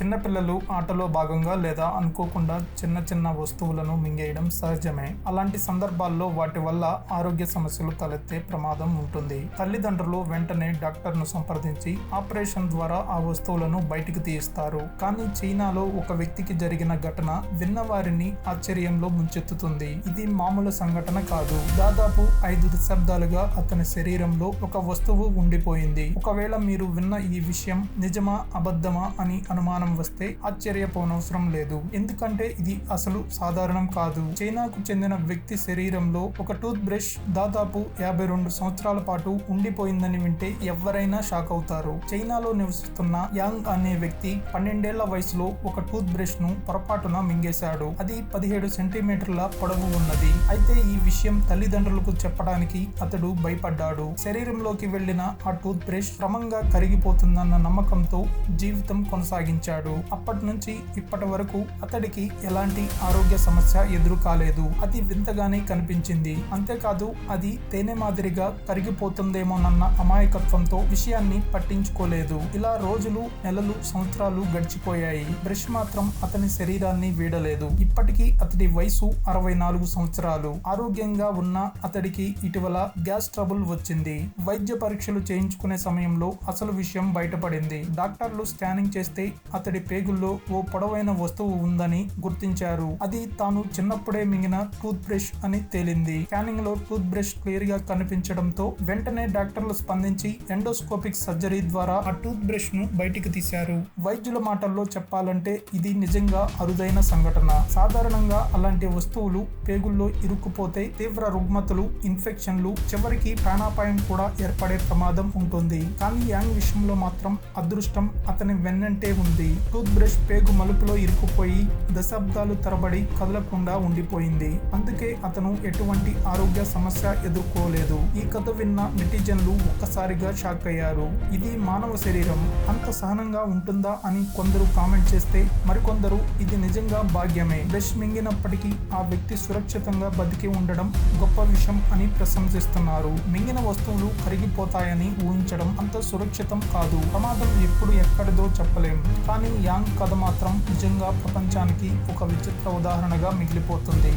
చిన్నపిల్లలు ఆటలో భాగంగా లేదా అనుకోకుండా చిన్న చిన్న వస్తువులను మింగేయడం సహజమే. అలాంటి సందర్భాల్లో వాటి వల్ల ఆరోగ్య సమస్యలు తలెత్తే ప్రమాదం ఉంటుంది. తల్లిదండ్రులు వెంటనే డాక్టర్ను సంప్రదించి ఆపరేషన్ ద్వారా ఆ వస్తువులను బయటికి తీయిస్తారు. కానీ చైనాలో ఒక వ్యక్తికి జరిగిన ఘటన విన్నవారిని ఆశ్చర్యంలో ముంచెత్తుతుంది. ఇది మామూలు సంఘటన కాదు. దాదాపు 5 దశాబ్దాలుగా అతని శరీరంలో ఒక వస్తువు ఉండిపోయింది. ఒకవేళ మీరు విన్న ఈ విషయం నిజమా అబద్ధమా అని అనుమానం వస్తే ఆశ్చర్యపోనవసరం లేదు. ఎందుకంటే ఇది అసలు సాధారణం కాదు. చైనాకు చెందిన వ్యక్తి శరీరంలో ఒక టూత్ బ్రష్ దాదాపు 52 సంవత్సరాల పాటు ఉండిపోయిందని వింటే ఎవరైనా షాక్ అవుతారు. చైనాలో నివసిస్తున్న యాంగ్ అనే వ్యక్తి 12 ఏళ్ల వయసులో ఒక టూత్ బ్రష్ ను పొరపాటున మింగేశాడు. అది 17 సెంటీమీటర్ల పొడవు ఉన్నది. అయితే ఈ విషయం తల్లిదండ్రులకు చెప్పడానికి అతడు భయపడ్డాడు. శరీరంలోకి వెళ్లిన ఆ టూత్ బ్రష్ క్రమంగా కరిగిపోతుందన్న నమ్మకంతో జీవితం కొనసాగించాడు. అప్పటి నుంచి ఇప్పటి వరకు అతడికి ఎలాంటి ఆరోగ్య సమస్య ఎదురు కాలేదు. అది వింతగానే కనిపించింది. అంతేకాదు అది తేనె మాదిరిగా కరిగిపోతుందేమోనన్న అమాయకత్వంతో విషయాన్ని పట్టించుకోలేదు. ఇలా రోజులు, నెలలు, సంవత్సరాలు గడిచిపోయాయి. బ్రష్ మాత్రం అతని శరీరాన్ని వీడలేదు. ఇప్పటికీ అతడి వయసు 64 సంవత్సరాలు. ఆరోగ్యంగా ఉన్న అతడికి ఇటీవల గ్యాస్ ట్రబుల్ వచ్చింది. వైద్య పరీక్షలు చేయించుకునే సమయంలో అసలు విషయం బయటపడింది. డాక్టర్లు స్కానింగ్ చేస్తే అతడి పేగుల్లో ఓ పొడవైన వస్తువు ఉందని గుర్తించారు. అది తాను చిన్నప్పుడే మింగిన టూత్ బ్రష్ అని తేలింది. స్కానింగ్ లో టూత్ బ్రష్ క్లియర్ గా కనిపించడంతో వెంటనే డాక్టర్లు స్పందించి ఎండోస్కోపిక్ సర్జరీ ద్వారా ఆ టూత్ బ్రష్ ను బయటికి తీశారు. వైద్యుల మాటల్లో చెప్పాలంటే ఇది నిజంగా అరుదైన సంఘటన. సాధారణంగా అలాంటి వస్తువులు పేగుల్లో ఇరుక్కుపోతే తీవ్ర రుగ్మతలు, ఇన్ఫెక్షన్లు, చివరికి ప్రాణాపాయం కూడా ఏర్పడే ప్రమాదం ఉంటుంది. కానీ యాంగ్ విషయంలో మాత్రం అదృష్టం అతని వెన్నంటే ఉంది. టూత్ బ్రష్ పేగు మలుపులో ఇరుక్కుపోయి దశాబ్దాలు తరబడి కదలకుండా ఉండిపోయింది. అందుకే అతను ఎటువంటి ఆరోగ్య సమస్య ఎదుర్కోలేదు. ఈ కథ విన్న నెటిజన్లు ఒక్కసారిగా షాక్ అయ్యారు. ఇది మానవ శరీరం, అంత సహనంగా ఉంటుందా అని కొందరు కామెంట్ చేస్తే మరికొందరు ఇది నిజంగా భాగ్యమే. బ్రష్ మింగినప్పటికీ ఆ వ్యక్తి సురక్షితంగా బతికి ఉండడం గొప్ప విషయం అని ప్రశంసిస్తున్నారు. మింగిన వస్తువులు కరిగిపోతాయని ఊహించడం అంత సురక్షితం కాదు. ప్రమాదం ఎప్పుడు ఎక్కడిదో చెప్పలేం. కానీ యాంగ్ కథ మాత్రం నిజంగా ప్రపంచానికి ఒక విచిత్ర ఉదాహరణగా మిగిలిపోతుంది.